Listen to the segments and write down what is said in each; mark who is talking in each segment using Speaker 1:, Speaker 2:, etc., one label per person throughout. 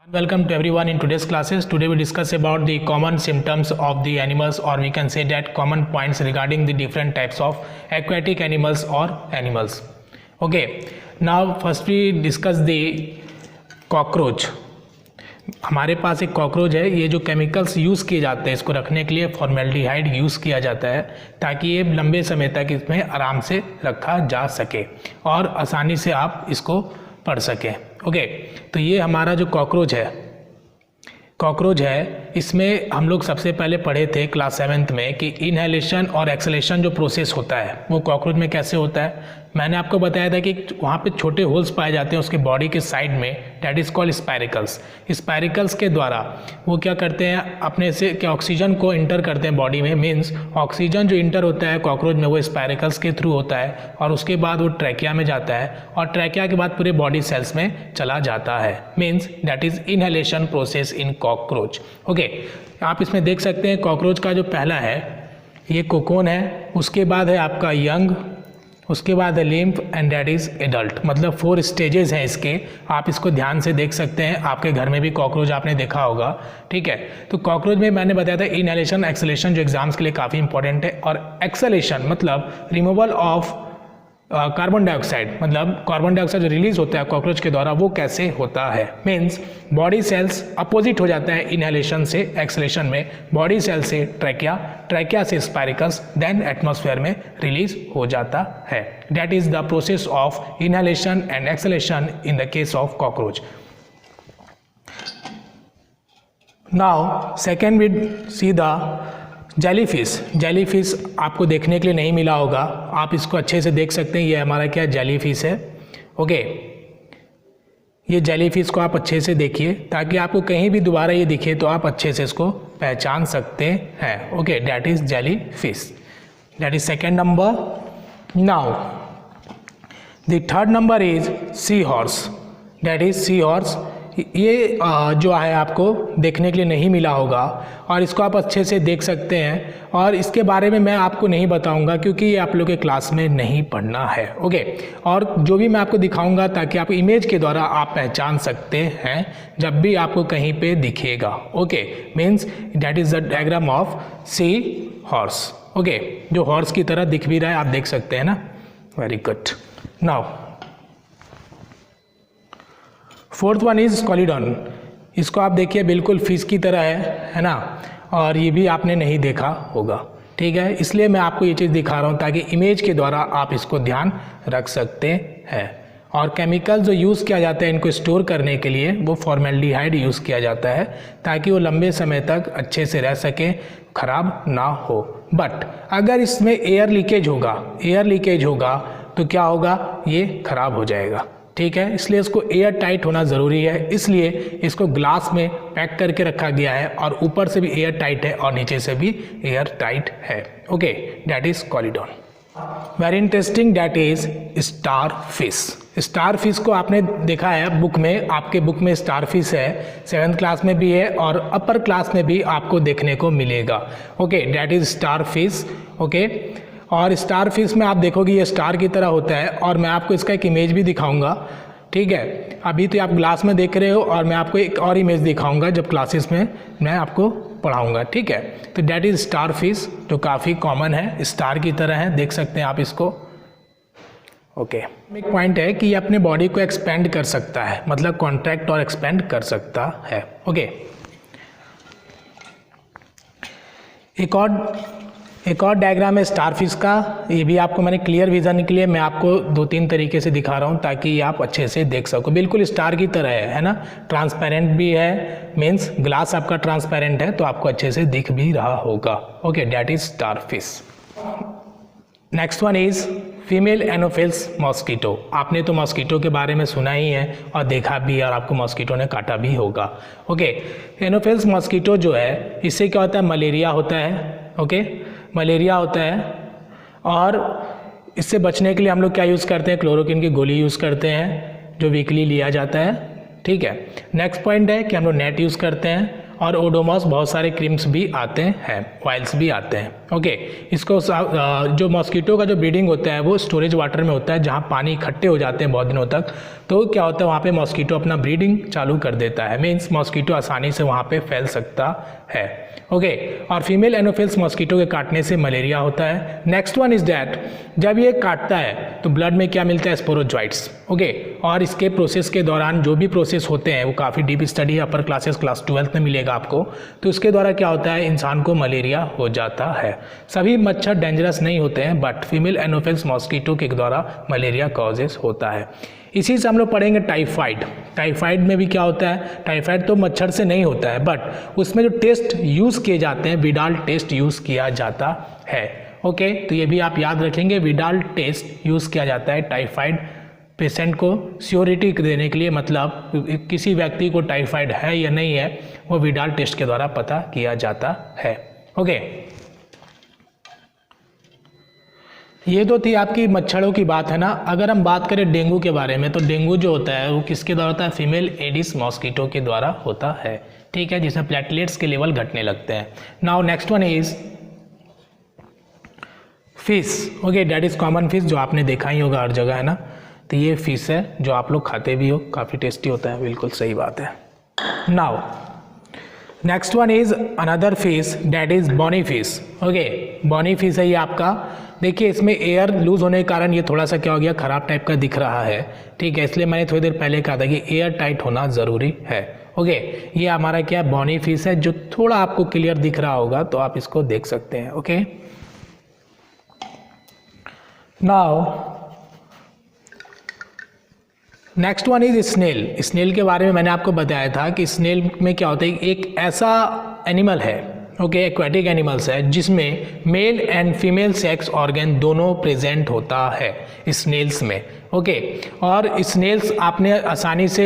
Speaker 1: Welcome to everyone in today's classes. Today we discuss about the common symptoms of the animals, or we can say that common points regarding the different types of aquatic animals or animals. Okay, now first we discuss the cockroach. हमारे पास एक cockroach है। ये जो chemicals use किए जाते हैं इसको रखने के लिए फॉर्मेल्डिहाइड यूज़ किया जाता है ताकि ये लंबे समय तक इसमें आराम से रखा जा सके और आसानी से आप इसको पढ़ सकें। ओके, तो ये हमारा जो कॉकरोच है इसमें हम लोग सबसे पहले पढ़े थे क्लास 7th में कि इनहेलेशन और एक्सलेशन जो प्रोसेस होता है वो कॉकरोच में कैसे होता है। मैंने आपको बताया था कि वहाँ पे छोटे होल्स पाए जाते हैं उसके बॉडी के साइड में, that is called spiracles. Spiracles के द्वारा वो क्या करते हैं, अपने से क्या ऑक्सीजन को इंटर करते हैं बॉडी में। मीन्स ऑक्सीजन जो इंटर होता है कॉकरोच में वो स्पाइरिकल्स के थ्रू होता है और उसके बाद वो ट्रैकिया में जाता है और ट्रैकिया के बाद पूरे बॉडी सेल्स में चला जाता है। Means that is inhalation process in cockroach. Okay, आप इसमें देख सकते हैं कॉकरोच का जो पहला है ये कोकोन है, उसके बाद है आपका यंग, उसके बाद है lymph and that is adult. मतलब 4 स्टेजेस हैं इसके। आप इसको ध्यान से देख सकते हैं, आपके घर में भी कॉकरोच आपने देखा होगा। ठीक है, तो कॉकरोच में मैंने बताया था इनहेलेशन एक्सलेशन जो एग्जाम्स के लिए काफ़ी इंपॉर्टेंट है। और एक्सलेशन मतलब रिमूवल ऑफ कार्बन डाइऑक्साइड, मतलब कार्बन डाइऑक्साइड जो रिलीज होता है कॉकरोच के द्वारा वो कैसे होता है। मीन्स बॉडी सेल्स अपोजिट हो जाता है इनहेलेशन से एक्सलेशन में। बॉडी सेल से ट्रैकिया, ट्रैकिया से स्पाइरिकल्स, देन एटमॉस्फेयर में रिलीज हो जाता है। That is the process of inhalation and exhalation in the case of cockroach. Now second we see the jellyfish आपको देखने के लिए नहीं मिला होगा, आप इसको अच्छे से देख सकते हैं। ये हमारा क्या जेलीफिश है। ओके, ये जेलीफिश को आप अच्छे से देखिए ताकि आपको कहीं भी दोबारा ये दिखे तो आप अच्छे से इसको पहचान सकते हैं। Okay, that is jellyfish, that is second number. Now the third number is sea horse, that is sea horse. ये जो है आपको देखने के लिए नहीं मिला होगा और इसको आप अच्छे से देख सकते हैं और इसके बारे में मैं आपको नहीं बताऊंगा क्योंकि ये आप लोग के क्लास में नहीं पढ़ना है। ओके, और जो भी मैं आपको दिखाऊंगा ताकि आप इमेज के द्वारा आप पहचान सकते हैं जब भी आपको कहीं पे दिखेगा। Okay, means that is the diagram of sea horse. Okay, जो हॉर्स की तरह दिख भी रहा है, आप देख सकते हैं ना। Very good. Now fourth one is Scoliodon. इसको आप देखिए बिल्कुल फिश की तरह है ना, और ये भी आपने नहीं देखा होगा। ठीक है, इसलिए मैं आपको ये चीज़ दिखा रहा हूँ ताकि इमेज के द्वारा आप इसको ध्यान रख सकते हैं। और केमिकल जो यूज़ किया जाता है इनको स्टोर करने के लिए वो फॉर्मेल्डिहाइड यूज़ किया जाता है ताकि वो लंबे समय तक अच्छे से रह सके, खराब ना हो। बट अगर इसमें एयर लीकेज होगा तो क्या होगा, ये खराब हो जाएगा। ठीक है, इसलिए इसको एयर टाइट होना ज़रूरी है, इसलिए इसको ग्लास में पैक करके रखा गया है और ऊपर से भी एयर टाइट है और नीचे से भी एयर टाइट है। ओके, दैट इज कॉलिडॉन। Very interesting, that is starfish. Starfish को आपने देखा है बुक में, आपके बुक में स्टार फिश है, 7th क्लास में भी है और अपर क्लास में भी आपको देखने को मिलेगा। Okay, that is star fish. Okay, और स्टार फिश में आप देखोगे ये स्टार की तरह होता है और मैं आपको इसका एक इमेज भी दिखाऊंगा। ठीक है, अभी तो आप ग्लास में देख रहे हो और मैं आपको एक और इमेज दिखाऊंगा जब क्लासेस में मैं आपको पढ़ाऊंगा। ठीक है, तो दैट इज स्टार फिश जो काफ़ी कॉमन है, स्टार की तरह है, देख सकते हैं आप इसको। ओके, एक पॉइंट है कि ये अपने बॉडी को एक्सपेंड कर सकता है, मतलब कॉन्ट्रैक्ट और एक्सपेंड कर सकता है। ओके, एक और डायग्राम है स्टारफिश का। ये भी आपको मैंने क्लियर विजन के लिए मैं आपको 2-3 तरीके से दिखा रहा हूँ ताकि आप अच्छे से देख सको। बिल्कुल स्टार की तरह है ना, ट्रांसपेरेंट भी है, मीन्स ग्लास आपका ट्रांसपेरेंट है तो आपको अच्छे से दिख भी रहा होगा। Okay, that is starfish. Next one is female Anopheles mosquito. आपने तो मॉस्किटो के बारे में सुना ही है और देखा भी और आपको मॉस्किटो ने काटा भी होगा। ओके, एनोफिल्स मॉस्किटो जो है इससे क्या होता है, मलेरिया होता है। ओके, मलेरिया होता है और इससे बचने के लिए हम लोग क्या यूज़ करते हैं, क्लोरोक्विन की गोली यूज़ करते हैं जो वीकली लिया जाता है। ठीक है, नेक्स्ट पॉइंट है कि हम लोग नेट यूज़ करते हैं और ओडोमॉस बहुत सारे क्रीम्स भी आते हैं, ऑयल्स भी आते हैं। ओके, इसको जो मॉस्किटो का जो ब्रीडिंग होता है वो स्टोरेज वाटर में होता है, जहाँ पानी इकट्ठे हो जाते हैं बहुत दिनों तक, तो क्या होता है वहाँ पे मॉस्किटो अपना ब्रीडिंग चालू कर देता है, मीन्स मॉस्किटो आसानी से वहाँ पे फैल सकता है। ओके, और फीमेल एनोफिल्स मॉस्किटो के काटने से मलेरिया होता है। नेक्स्ट वन इज़ दैट जब ये काटता है तो ब्लड में क्या मिलता है, स्पोरोजॉइट्स। ओके, और इसके प्रोसेस के दौरान जो भी प्रोसेस होते हैं वो काफ़ी डीप स्टडी है, अपर क्लासेस क्लास 12th में मिलेगा आपको। तो इसके द्वारा क्या होता है, इंसान को मलेरिया हो जाता है। सभी मच्छर डेंजरस नहीं होते हैं, बट फीमेल एनोफिल्स मॉस्किटो के द्वारा मलेरिया कॉजेस होता है। इसी से हम लोग पढ़ेंगे टाइफाइड। टाइफाइड में भी क्या होता है, टाइफाइड तो मच्छर से नहीं होता है, बट उसमें जो टेस्ट यूज़ किए जाते हैं, विडाल टेस्ट यूज़ किया जाता है। ओके, तो ये भी आप याद रखेंगे, विडाल टेस्ट यूज़ किया जाता है टाइफाइड पेशेंट को श्योरिटी देने के लिए, मतलब किसी व्यक्ति को टाइफाइड है या नहीं है वो विडाल टेस्ट के द्वारा पता किया जाता है। ओके, ये तो थी आपकी मच्छरों की बात है ना। अगर हम बात करें डेंगू के बारे में, तो डेंगू जो होता है वो किसके द्वारा होता है, फीमेल एडिस मॉस्किटो के द्वारा होता है। ठीक है, जिसमें प्लेटलेट्स के लेवल घटने लगते हैं। Now next one is fish. Okay, that is common fish, जो आपने देखा ही होगा हर जगह, है ना। तो ये फिश है जो आप लोग खाते भी हो, काफ़ी टेस्टी होता है, बिल्कुल सही बात है। Now next one is another fish, that is bony fish. Okay, bony fish है ये आपका। देखिए इसमें एयर लूज होने के कारण ये थोड़ा सा क्या हो गया, खराब टाइप का दिख रहा है। ठीक है, इसलिए मैंने थोड़ी देर पहले कहा था कि एयर टाइट होना ज़रूरी है। ओके, ये हमारा क्या है, बॉनी फिश है, जो थोड़ा आपको क्लियर दिख रहा होगा तो आप इसको देख सकते हैं। Okay, now next one is snail. Snail के बारे में मैंने आपको बताया था कि स्नेल में क्या होता है, एक ऐसा एनिमल है, ओके, एक्वेटिक एनिमल्स है, जिसमें male and female sex organ दोनों प्रेजेंट होता है स्नेल्स में। ओके, और स्नेल्स आपने आसानी से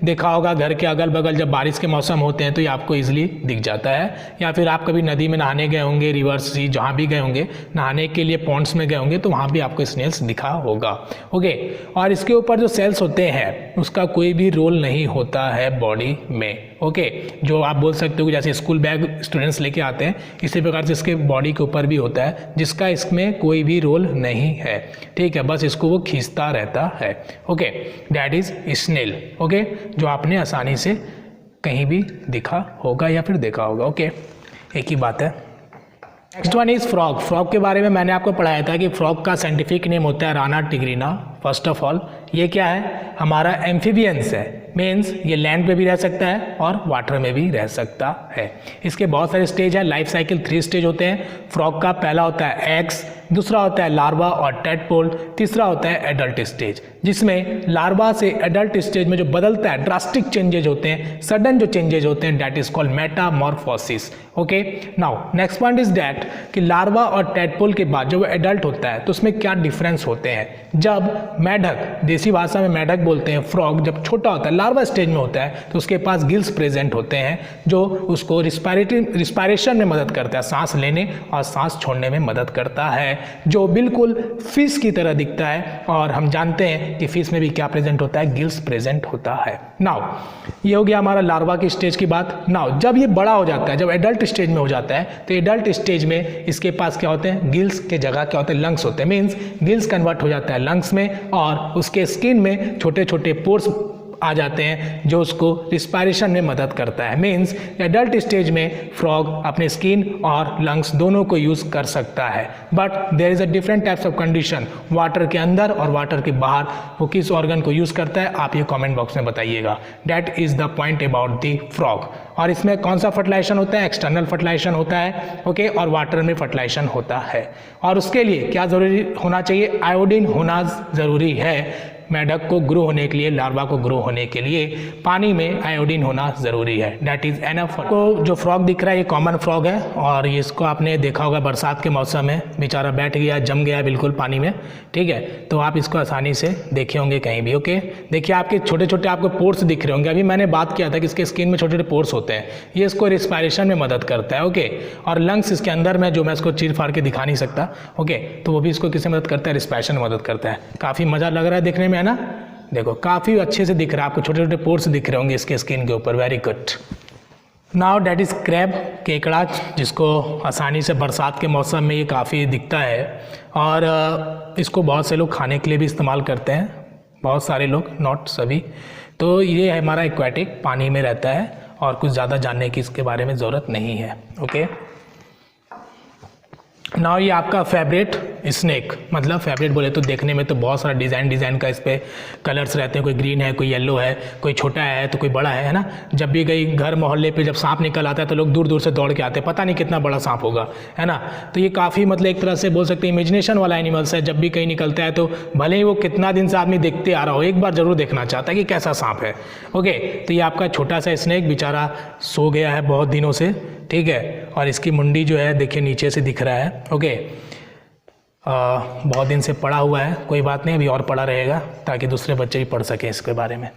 Speaker 1: देखा होगा घर के अगल बगल, जब बारिश के मौसम होते हैं तो ये आपको इजीली दिख जाता है। या फिर आप कभी नदी में नहाने गए होंगे, रिवर्स सी जहाँ भी गए होंगे नहाने के लिए, पॉन्ड्स में गए होंगे, तो वहाँ भी आपको स्नेल्स दिखा होगा। ओके, और इसके ऊपर जो सेल्स होते हैं उसका कोई भी रोल नहीं होता है बॉडी में। ओके, जो आप बोल सकते हो जैसे स्कूल बैग स्टूडेंट्स लेके आते हैं, इसी प्रकार से इसके बॉडी के ऊपर भी होता है, जिसका इसमें कोई भी रोल नहीं है। ठीक है, बस इसको वो खींचता रहता है। Okay, that is snail. Okay, जो आपने आसानी से कहीं भी दिखा होगा या फिर देखा होगा। ओके, एक ही बात है। Next one is frog. Frog के बारे में मैंने आपको पढ़ाया था कि फ्रॉग का साइंटिफिक नेम होता है राना टिग्रिना। फर्स्ट ऑफ ऑल ये क्या है, हमारा एम्फीबियंस है, मीन्स ये लैंड पे भी रह सकता है और वाटर में भी रह सकता है। इसके बहुत सारे स्टेज है, लाइफ साइकिल 3 स्टेज होते हैं। फ्रॉग का पहला होता है एग्स, दूसरा होता है लार्वा और टेडपोल, तीसरा होता है एडल्ट स्टेज, जिसमें लार्वा से एडल्ट स्टेज में जो बदलता है, ड्रास्टिक चेंजेज होते हैं, सडन जो चेंजेज होते हैं, that is called Metamorphosis. Okay, now next point is that कि लार्वा और टेडपोल के बाद जब वो एडल्ट होता है तो उसमें क्या डिफरेंस होते हैं। जब मेढक, देसी भाषा में मेढक बोलते हैं, फ्रॉग जब छोटा होता है, लार्वा स्टेज में होता है, तो उसके पास गिल्स प्रेजेंट होते हैं जो उसको रिस्पायरेशन में मदद करता है, सांस लेने और सांस छोड़ने में मदद करता है, जो बिल्कुल फिश की तरह दिखता है। और हम जानते हैं कि फिश में भी क्या प्रेजेंट होता है, गिल्स प्रेजेंट होता है। नाउ ये हो गया हमारा लार्वा की स्टेज की बात। नाउ जब ये बड़ा हो जाता है, जब एडल्ट स्टेज में हो जाता है, तो एडल्ट स्टेज में इसके पास क्या होते हैं, गिल्स के जगह क्या होते हैं, लंग्स होते हैं, मीन्स गिल्स कन्वर्ट हो जाता है लंग्स में, और उसके स्किन में छोटे छोटे पोर्स आ जाते हैं जो उसको रिस्पायरेशन में मदद करता है। मीन्स एडल्ट स्टेज में फ्रॉग अपने स्किन और लंग्स दोनों को यूज़ कर सकता है, but there is a different types of condition, water के अंदर और वाटर के बाहर वो किस ऑर्गन को यूज़ करता है, आप ये कमेंट बॉक्स में बताइएगा। That is the point about the frog. और इसमें कौन सा फर्टिलाइजेशन होता है, एक्सटर्नल फर्टिलाइजेशन होता है। ओके, और वाटर में फर्टिलाइजेशन होता है। और उसके लिए क्या ज़रूरी होना चाहिए, आयोडीन होना ज़रूरी है। मेढक को ग्रो होने के लिए, लार्वा को ग्रो होने के लिए पानी में आयोडीन होना ज़रूरी है। That is enough. को जो फ्रॉग दिख रहा है ये कॉमन फ्रॉग है, और इसको आपने देखा होगा बरसात के मौसम में बेचारा बैठ गया, जम गया बिल्कुल पानी में। ठीक है, तो आप इसको आसानी से देखे होंगे कहीं भी। ओके, देखिए आपके छोटे छोटे आपको पोर्स दिख रहे होंगे। अभी मैंने बात किया था कि इसके स्किन में छोटे छोटे पोर्स होते हैं, ये इसको रिस्पायरेशन में मदद करता है। ओके, और लंग्स इसके अंदर में, जो मैं इसको चीर फाड़ के दिखा नहीं सकता। ओके, तो वो भी इसको किससे मदद करता है, रिस्पायरेशन में मदद करता है। काफ़ी मज़ा लग रहा है देखने में, है ना। देखो काफ़ी अच्छे से दिख रहा है, आपको छोटे छोटे पोर्स दिख रहे होंगे इसके स्किन के ऊपर। Very good. Now that is crab, केकड़ा, जिसको आसानी से बरसात के मौसम में ये काफ़ी दिखता है और इसको बहुत से लोग खाने के लिए भी इस्तेमाल करते हैं, बहुत सारे लोग, नॉट सभी। तो ये हमारा एक्वेटिक, पानी में रहता है और कुछ ज़्यादा जानने की इसके बारे में ज़रूरत नहीं है। ओके, नाउ ये आपका फेवरेट स्नेक, मतलब फेवरेट बोले तो देखने में तो बहुत सारा डिज़ाइन का इस पर कलर्स रहते हैं, कोई ग्रीन है, कोई येलो है, कोई छोटा है तो कोई बड़ा है ना। जब भी कहीं घर मोहल्ले पे जब सांप निकल आता है तो लोग दूर दूर से दौड़ के आते हैं, पता नहीं कितना बड़ा सांप होगा, है ना। तो ये काफ़ी मतलब एक तरह से बोल सकते हैं इमेजिनेशन वाला एनिमल्स है। जब भी कहीं निकलता है तो भले ही वो कितना दिन से आदमी देखते आ रहा हो, एक बार ज़रूर देखना चाहता है कि कैसा सांप है। ओके, तो ये आपका छोटा सा स्नेक बेचारा सो गया है बहुत दिनों से, ठीक है, और इसकी मुंडी जो है देखिए नीचे से दिख रहा है। ओके, बहुत दिन से पड़ा हुआ है, कोई बात नहीं, अभी और पड़ा रहेगा ताकि दूसरे बच्चे भी पढ़ सकें इसके बारे में।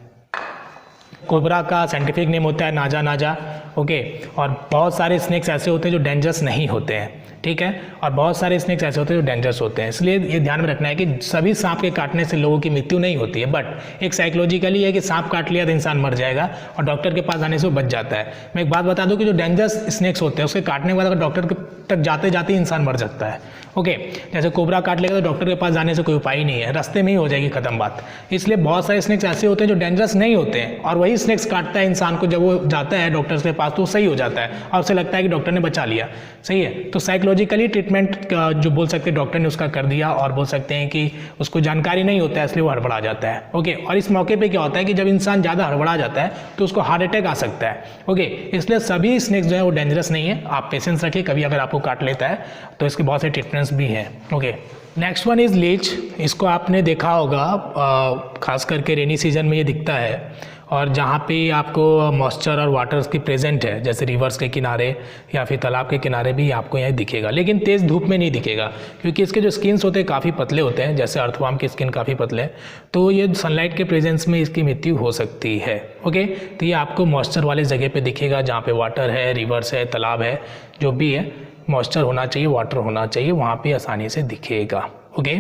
Speaker 1: कोबरा का साइंटिफिक नेम होता है नाजा नाजा। ओके, और बहुत सारे स्नेक्स ऐसे होते हैं जो डेंजरस नहीं होते हैं, ठीक है, और बहुत सारे स्नेक्स ऐसे होते हैं जो डेंजरस होते हैं। इसलिए ये ध्यान में रखना है कि सभी सांप के काटने से लोगों की मृत्यु नहीं होती है, बट एक साइकोलॉजिकली है कि सांप काट लिया तो इंसान मर जाएगा और डॉक्टर के पास आने से वो बच जाता है। मैं एक बात बता दूं कि जो डेंजरस स्नेक्स होते हैं उसके काटने के बाद अगर डॉक्टर तक जाते जाते ही इंसान मर सकता है। ओके, जैसे कोबरा काट लेगा तो डॉक्टर के पास जाने से कोई उपाय ही नहीं है, रास्ते में ही हो जाएगी खत्म बात। इसलिए बहुत सारे स्नेक्स ऐसे होते हैं जो डेंजरस नहीं होते हैं और वही स्नेक्स काटता है इंसान को, जब वो जाता है डॉक्टर के पास तो सही हो जाता है और उसे लगता है कि डॉक्टर ने बचा लिया। सही है, तो साइकोलॉजिकली ट्रीटमेंट जो बोल सकते हैं डॉक्टर ने उसका कर दिया, और बोल सकते हैं कि उसको जानकारी नहीं होता है इसलिए वो हड़बड़ा जाता है। ओके, और इस मौके पे क्या होता है कि जब इंसान ज़्यादा हड़बड़ा जाता है तो उसको हार्ट अटैक आ सकता है। ओके, इसलिए सभी स्नेक्स जो है वो डेंजरस नहीं है, आप पेशेंस रखिए, कभी अगर आपको काट लेता है तो इसके बहुत से ट्रीटमेंट्स भी हैं। Okay, next one is leech. इसको आपने देखा होगा, खास करके रेनी सीजन में ये दिखता है, और जहाँ पे आपको मॉइस्चर और वाटर की प्रेजेंट है, जैसे रिवर्स के किनारे या फिर तालाब के किनारे भी आपको यहाँ दिखेगा, लेकिन तेज़ धूप में नहीं दिखेगा क्योंकि इसके जो स्किन्स होते हैं काफ़ी पतले होते हैं, जैसे अर्थवर्म की स्किन काफ़ी पतले हैं, तो ये सनलाइट के प्रेजेंस में इसकी मृत्यु हो सकती है। ओके, तो ये आपको मॉइस्चर वाले जगह पे दिखेगा जहाँ पे वाटर है, रिवर्स है, तालाब है, जो भी है, मॉइस्चर होना चाहिए, वाटर होना चाहिए, वहाँ पे आसानी से दिखेगा। Okay,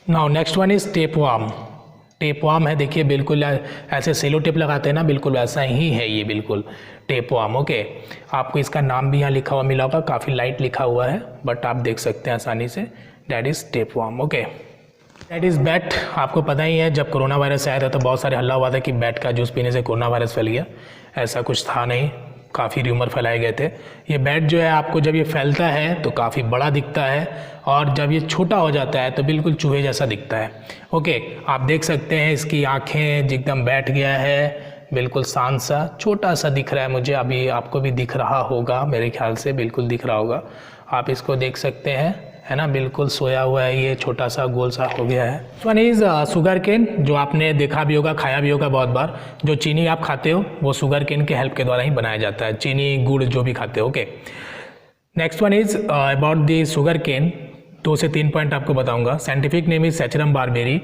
Speaker 1: now next one is tapeworm. Tapeworm है, देखिए बिल्कुल ऐसे सेलो टेप लगाते हैं ना, बिल्कुल वैसा ही है ये, बिल्कुल टेपवर्म। ओके, आपको इसका नाम भी यहाँ लिखा हुआ मिला होगा, काफ़ी लाइट लिखा हुआ है बट आप देख सकते हैं आसानी से, that is tapeworm. Okay, that is bat. आपको पता ही है जब कोरोना वायरस आया था तो बहुत सारे हल्ला हुआ था कि बैट का जूस पीने से कोरोना वायरस फैल गया, ऐसा कुछ था नहीं, काफ़ी र्यूमर फैलाए गए थे। ये बैट जो है आपको जब ये फैलता है तो काफ़ी बड़ा दिखता है और जब ये छोटा हो जाता है तो बिल्कुल चूहे जैसा दिखता है। ओके, आप देख सकते हैं इसकी आँखें एकदम बैठ गया है, बिल्कुल शांत सा, छोटा सा दिख रहा है मुझे, अभी आपको भी दिख रहा होगा मेरे ख्याल से, बिल्कुल दिख रहा होगा, आप इसको देख सकते हैं, है ना, बिल्कुल सोया हुआ है, ये छोटा सा गोल सा हो गया है। वन इज़ शुगर केन, जो आपने देखा भी होगा, खाया भी होगा बहुत बार। जो चीनी आप खाते हो वो शुगर केन के हेल्प के द्वारा ही बनाया जाता है, चीनी गुड़ जो भी खाते हो। Okay, next one is about the sugar cane. 2 से 3 पॉइंट आपको बताऊंगा। Scientific name is saccharum barberi,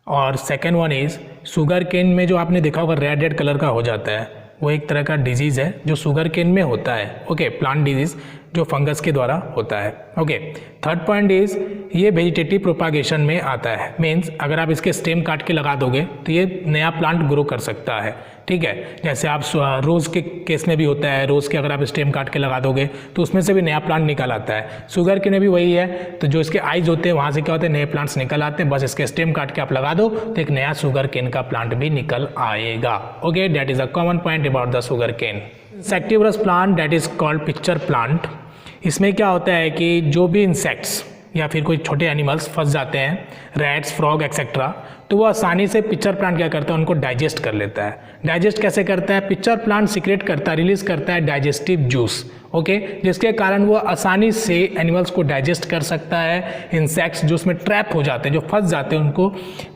Speaker 1: और second one is sugar cane में जो आपने देखा होगा रेड कलर का हो जाता है, वो एक तरह का डिजीज़ है जो शुगर केन में होता है। ओके, प्लांट डिजीज़ जो फंगस के द्वारा होता है। ओके, थर्ड पॉइंट इज़ ये वेजिटेटिव प्रोपागेशन में आता है, मीन्स अगर आप इसके स्टेम काट के लगा दोगे तो ये नया प्लांट ग्रो कर सकता है। ठीक है, जैसे आप रोज़ के केस में भी होता है, रोज़ के अगर आप स्टेम काट के लगा दोगे तो उसमें से भी नया प्लांट निकल आता है। शुगर के में भी वही है, तो जो इसके आइज होते हैं वहाँ से क्या होते हैं, नए प्लांट्स निकल आते हैं, बस इसके स्टेम काट के आप लगा दो तो एक नया शुगर केन का प्लांट भी निकल आएगा। Okay, that is a common point about the sugar cane. Insectivorous plant that is called pitcher plant. इसमें क्या होता है कि जो भी इंसेक्ट्स या फिर कोई छोटे एनिमल्स फंस जाते हैं, रैट्स, फ्रॉग एक्सेट्रा, तो वो आसानी से पिक्चर प्लांट क्या करता है, उनको डाइजेस्ट कर लेता है। डाइजेस्ट कैसे करता है, पिक्चर प्लांट सीक्रेट करता है, रिलीज करता है डाइजेस्टिव जूस। ओके, जिसके कारण वो आसानी से एनिमल्स को डाइजेस्ट कर सकता है। इंसेक्ट्स जो उसमें ट्रैप हो जाते हैं, जो फंस जाते हैं, उनको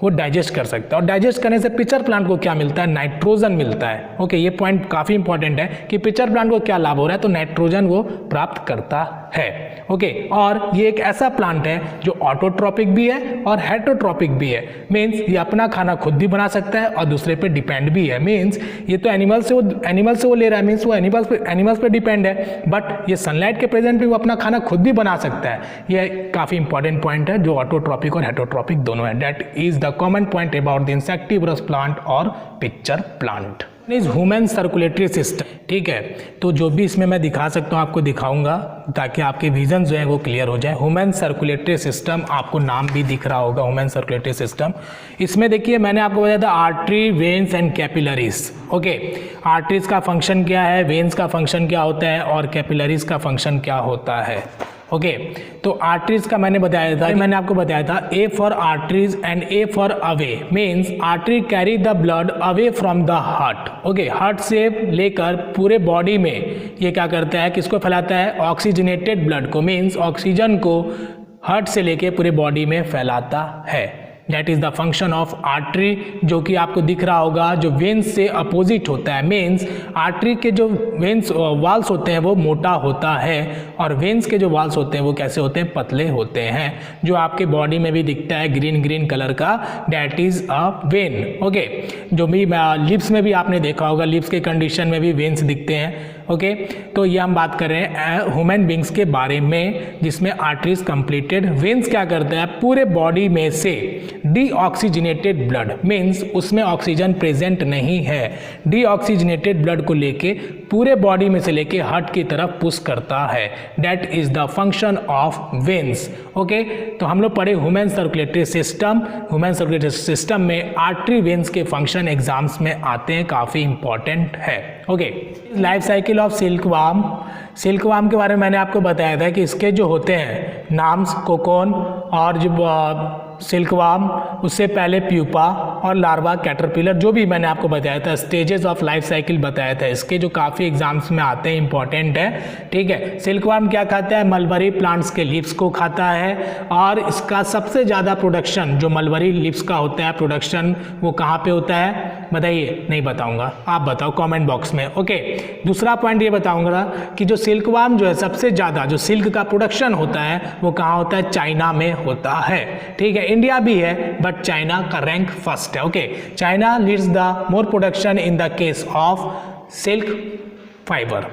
Speaker 1: वो डाइजेस्ट कर सकता है। और डाइजेस्ट करने से पिक्चर प्लांट को क्या मिलता है, नाइट्रोजन मिलता है। ओके, ये पॉइंट काफ़ी इंपॉर्टेंट है कि पिक्चर प्लांट को क्या लाभ हो रहा है, तो नाइट्रोजन वो प्राप्त करता है। ओके, और ये एक ऐसा प्लांट है जो ऑटोट्रॉपिक भी है और हेटरोट्रॉपिक भी है। मीन्स ये अपना खाना खुद भी बना सकता है और दूसरे पे डिपेंड भी है। मीन्स ये तो एनिमल से वो ले रहा है, मीन्स वो एनिमल्स पे डिपेंड है, बट ये सनलाइट के प्रेजेंट भी वो अपना खाना खुद भी बना सकता है। ये काफ़ी इंपॉर्टेंट पॉइंट है जो ऑटोट्रॉपिक और हेटरोट्रॉपिक दोनों है। That is the common point about the insectivorous plant और pitcher plant is human circulatory system. ठीक है, तो जो भी इसमें मैं दिखा सकता हूँ आपको दिखाऊंगा ताकि आपके विजन जो है वो क्लियर हो जाए। ह्यूमन सर्कुलेटरी सिस्टम, आपको नाम भी दिख रहा होगा ह्यूमन सर्कुलेटरी सिस्टम। इसमें देखिए मैंने आपको बताया था artery, veins and capillaries. Okay, arteries का फंक्शन क्या है, वेन्स का फंक्शन क्या होता है और कैपिलरीज का फंक्शन क्या होता है। ओके, तो आर्टरीज का मैंने आपको बताया था A for arteries and A for away means artery carry the blood away from the heart. Okay, heart से लेकर पूरे बॉडी में ये क्या करता है, किसको फैलाता है, ऑक्सीजनेटेड ब्लड को, मीन्स ऑक्सीजन को हार्ट से लेके पूरे बॉडी में फैलाता है। That is the function of artery, जो कि आपको दिख रहा होगा, जो वेन्स से अपोजिट होता है। मीन्स आर्टरी के जो वेन्स वाल्स होते हैं वो मोटा होता है और वेन्स के जो वाल्स होते हैं वो कैसे होते हैं, पतले होते हैं, जो आपके बॉडी में भी दिखता है ग्रीन ग्रीन कलर का, that is a when. Okay, जो भी लिप्स में भी आपने देखा होगा, लिप्स के कंडीशन में भी वेन्स दिखते हैं। ओके, तो ये हम बात कर रहे हैं ह्यूमन बींग्स के बारे में जिसमें आर्टरीज कंप्लीटेड। वेन्स क्या करता है, पूरे बॉडी में से डीऑक्सीजनेटेड ब्लड मीन्स उसमें ऑक्सीजन प्रेजेंट नहीं है, डीऑक्सीजनेटेड ब्लड को लेके पूरे बॉडी में से लेके हार्ट की तरफ पुश करता है। That is the function of veins. Okay, तो हम लोग पढ़े human circulatory system. Human circulatory system में आर्टरी वेन्स के फंक्शन एग्जाम्स में आते हैं, काफ़ी इंपॉर्टेंट है। Okay, life cycle of silkworm. Silkworm के बारे में मैंने आपको बताया था कि इसके जो होते हैं नाम्स, कोकोन और जो सिल्कवार्म, उससे पहले प्यूपा और लार्वा, कैटरपिलर, जो भी मैंने आपको बताया था, स्टेजेस ऑफ लाइफ साइकिल बताया था, इसके जो काफ़ी एग्जाम्स में आते हैं, इंपॉर्टेंट है। ठीक है, सिल्कवार्म क्या खाता है, मलबरी प्लांट्स के लीव्स को खाता है और इसका सबसे ज़्यादा प्रोडक्शन जो मलबरी लीव्स का होता है प्रोडक्शन, वो कहाँ पे होता है बताइए, नहीं बताऊंगा, आप बताओ कमेंट बॉक्स में। ओके, दूसरा पॉइंट ये बताऊंगा कि जो सिल्कवार्म जो है सबसे ज़्यादा जो सिल्क का प्रोडक्शन होता है वो कहाँ होता है, चाइना में होता है। ठीक है, इंडिया भी है बट चाइना का रैंक फर्स्ट है। Okay, China leads the more production in the case of silk fibre.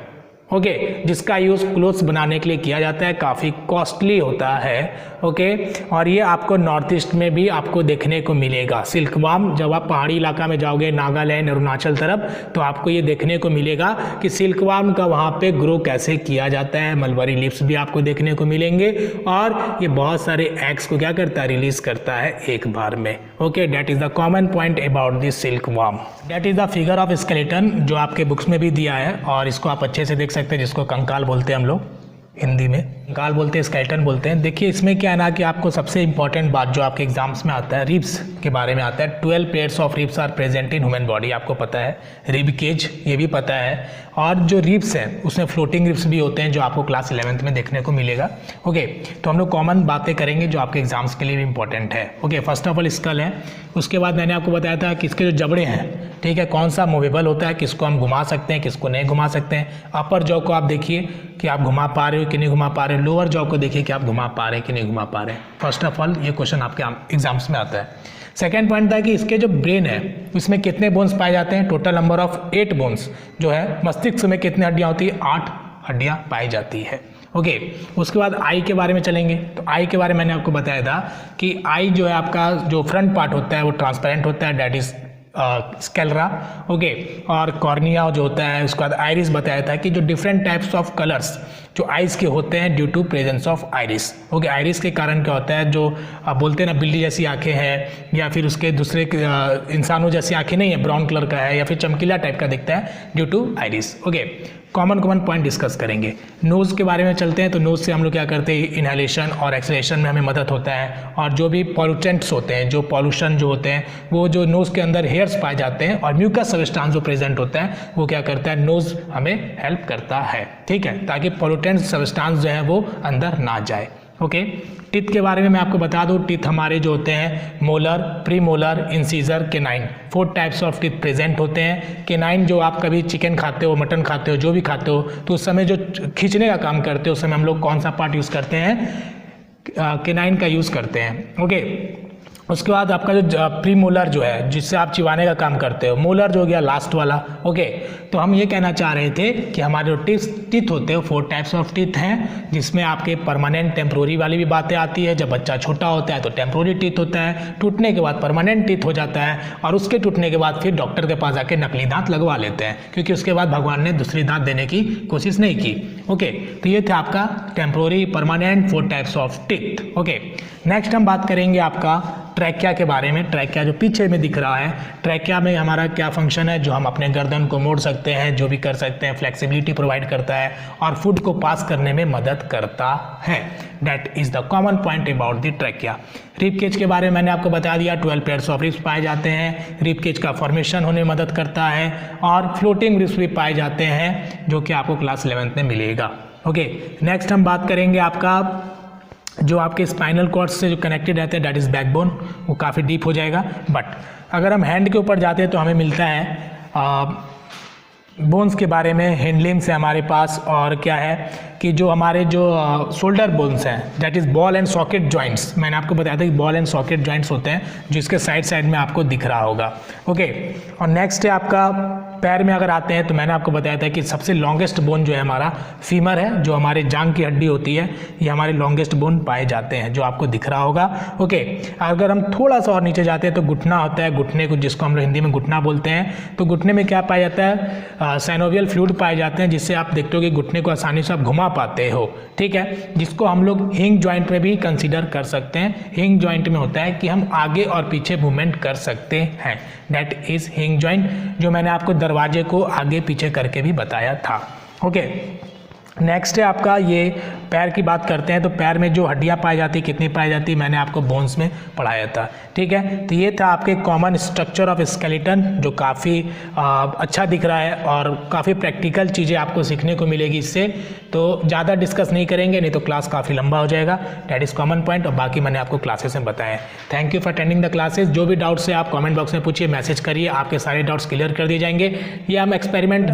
Speaker 1: Okay, जिसका यूज़ क्लोथ्स बनाने के लिए किया जाता है, काफ़ी कॉस्टली होता है। ओके, और ये आपको नॉर्थ ईस्ट में भी आपको देखने को मिलेगा सिल्कवार्म। जब आप पहाड़ी इलाका में जाओगे, नागालैंड, अरुणाचल तरफ, तो आपको ये देखने को मिलेगा कि सिल्कवार्म का वहाँ पे ग्रो कैसे किया जाता है। मलबरी लीव्स भी आपको देखने को मिलेंगे और ये बहुत सारे एग्स को क्या करता है, रिलीज करता है एक बार में। Okay, that is the common point about this silkworm. That is the figure of skeleton जो आपके बुक्स में भी दिया है और इसको आप अच्छे से देख सकते हैं, जिसको कंकाल बोलते हैं हम लोग हिंदी में, कंकाल बोलते हैं, स्केलेटन बोलते हैं। देखिए इसमें क्या है ना कि आपको सबसे इंपॉर्टेंट बात जो आपके एग्जाम्स में आता है, रिब्स के बारे में आता है। 12 pairs of ribs are present in human body, आपको पता है। रिब केज ये भी पता है, और जो रिब्स हैं उसमें फ्लोटिंग रिब्स भी होते हैं जो आपको क्लास 11th में देखने को मिलेगा। ओके, तो हम लोग कॉमन बातें करेंगे जो आपके एग्जाम्स के लिए भी इंपॉर्टेंट है। Okay, first of all skull है, उसके बाद मैंने आपको बताया था कि इसके जो जबड़े हैं, ठीक है, कौन सा मूवेबल होता है, किसको हम घुमा सकते हैं, किसको नहीं घुमा सकते हैं। अपर जॉ को आप देखिए कि आप घुमा पा रहे हो कि नहीं घुमा पा रहे हो, लोअर जॉ को देखिए कि आप घुमा पा रहे हैं कि नहीं घुमा पा रहे हैं। फर्स्ट ऑफ ऑल ये क्वेश्चन आपके एग्जाम्स में आता है। सेकेंड पॉइंट था कि इसके जो ब्रेन है उसमें कितने बोन्स पाए जाते हैं, टोटल नंबर ऑफ 8 बोन्स जो है। मस्तिष्क में कितनी हड्डियाँ होती है, 8 हड्डियाँ पाई जाती है। ओके, उसके बाद आई के बारे में चलेंगे। तो आई के बारे में मैंने आपको बताया था कि आई जो है आपका जो फ्रंट पार्ट होता है वो ट्रांसपेरेंट होता है, डैट इज स्केलरा। ओके, और कॉर्निया जो होता है, उसके बाद आइरिस बताया था कि जो डिफरेंट टाइप्स ऑफ कलर्स जो आइस के होते हैं due to presence of iris. Okay, iris के कारण क्या होता है, जो बोलते हैं ना बिल्ली जैसी आंखें हैं या फिर उसके दूसरे इंसानों जैसी आंखें नहीं है, ब्राउन कलर का है या फिर चमकीला टाइप का दिखता है due to iris. Okay, common point discuss करेंगे। नोज़ के बारे में चलते हैं। तो नोज़ से हम लोग क्या करते हैं, इनहेलेशन और एक्सहेलेशन में हमें मदद होता है, और जो भी पॉल्यूटेंट्स होते हैं, जो पॉल्यूशन जो होते हैं, वो जो नोज़ के अंदर हेयर्स पाए जाते हैं और म्यूकस सब्सटेंस जो प्रेजेंट होता है वो क्या करता है, नोज़ हमें हेल्प करता है। ठीक है, ताकि पॉल्यूटेंट सब्सटेंस जो है वो अंदर ना जाए। ओके, टीथ के बारे में मैं आपको बता दूं, टीथ हमारे जो होते हैं molar, pre molar, incisor, canine, 4 types of teeth present होते हैं। केनाइन जो आप कभी चिकन खाते हो, मटन खाते हो, जो भी खाते हो, तो उस समय जो खींचने का काम करते हो उस समय हम लोग कौन सा पार्ट यूज़ करते हैं, केनाइन का यूज़ करते हैं। ओके, उसके बाद आपका जो प्री मोलर जो है जिससे आप चिबाने का काम करते हो, मोलर जो हो गया लास्ट वाला। ओके, तो हम ये कहना चाह रहे थे कि हमारे जो टीथ होते हैं 4 टाइप्स ऑफ टीथ हैं, जिसमें आपके परमानेंट टेम्प्रोरी वाली भी बातें आती है। जब बच्चा छोटा होता है तो टेम्प्रोरी टीथ होता है, टूटने के बाद परमानेंट टीथ हो जाता है, और उसके टूटने के बाद फिर डॉक्टर के पास जाके नकली दांत लगवा लेते हैं, क्योंकि उसके बाद भगवान ने दूसरी दांत देने की कोशिश नहीं की। ओके, तो ये था आपका temporary, permanent, 4 types of teeth. Okay, next हम बात करेंगे आपका ट्रैकिया के बारे में। ट्रैकिया जो पीछे में दिख रहा है, ट्रैकिया में हमारा क्या फंक्शन है, जो हम अपने गर्दन को मोड़ सकते हैं, जो भी कर सकते हैं, फ्लेक्सिबिलिटी प्रोवाइड करता है और फूड को पास करने में मदद करता है। That is the common point about the trachea. Rib cage के बारे में मैंने आपको बता दिया, 12 पेयर्स ऑफ रिब्स पाए जाते हैं, रिब केज का फॉर्मेशन होने में मदद करता है, और फ्लोटिंग रिब्स भी पाए जाते हैं, जो कि आपको क्लास 11th में मिलेगा। ओके, नेक्स्ट हम बात करेंगे आपका जो आपके स्पाइनल कॉर्ड से जो कनेक्टेड रहते हैं, दैट इज़ बैकबोन, वो काफ़ी डीप हो जाएगा। बट अगर हम हैंड के ऊपर जाते हैं तो हमें मिलता है बोन्स के बारे में, हैंडलिम्स है हमारे पास, और क्या है कि जो हमारे जो शोल्डर बोन्स हैं, that is ball and socket joints. मैंने आपको बताया था कि बॉल एंड सॉकेट जॉइंट्स होते हैं, जो इसके साइड में आपको दिख रहा होगा। ओके, और नेक्स्ट है आपका पैर में अगर आते हैं तो मैंने आपको बताया था कि सबसे लॉन्गेस्ट बोन जो है हमारा फीमर है, जो हमारे जांग की हड्डी होती है, ये हमारे लॉन्गेस्ट बोन पाए जाते हैं, जो आपको दिख रहा होगा। ओके, अगर हम थोड़ा सा और नीचे जाते हैं तो घुटना होता है, घुटने को जिसको हम लोग हिंदी में घुटना बोलते हैं। तो घुटने में क्या पाया जाता है, साइनोवियल फ्लूइड पाए जाते हैं, जिससे आप देखते हो कि घुटने को आसानी से आप घुमा पाते हो। ठीक है, जिसको हम लोग हिंग जॉइंट में भी कंसीडर कर सकते हैं। हिंग जॉइंट में होता है कि हम आगे और पीछे मूवमेंट कर सकते हैं, दैट इज हिंग जॉइंट, जो मैंने आपको दरवाजे को आगे पीछे करके भी बताया था। ओके, नेक्स्ट है आपका ये पैर की बात करते हैं। तो पैर में जो हड्डियां पाई जाती है, कितनी पाई जाती है, मैंने आपको बोन्स में पढ़ाया था। ठीक है, तो ये था आपके कॉमन स्ट्रक्चर ऑफ स्केलेटन, जो काफ़ी अच्छा दिख रहा है और काफ़ी प्रैक्टिकल चीज़ें आपको सीखने को मिलेगी इससे। तो ज़्यादा डिस्कस नहीं करेंगे, नहीं तो क्लास काफ़ी लंबा हो जाएगा। डैट इज़ कॉमन पॉइंट, और बाकी मैंने आपको क्लासेस में बताया। Thank you for attending the classes. जो भी डाउट्स है आप कमेंट बॉक्स में पूछिए, मैसेज करिए, आपके सारे डाउट्स क्लियर कर दिए जाएंगे। ये हम एक्सपेरिमेंटल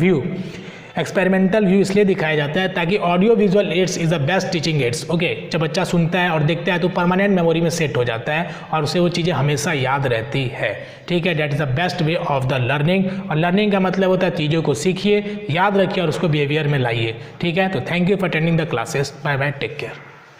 Speaker 1: व्यू इसलिए दिखाया जाता है ताकि audio visual aids is the best teaching ads. Okay, जब बच्चा सुनता है और देखता है तो परमानेंट मेमोरी में सेट हो जाता है और उसे वो चीज़ें हमेशा याद रहती है। ठीक है, that is the best way of the learning. और लर्निंग का मतलब होता है चीज़ों को सीखिए, याद रखिए और उसको बिहेवियर में लाइए। ठीक है, तो thank you for attending the classes. Bye bye, take care.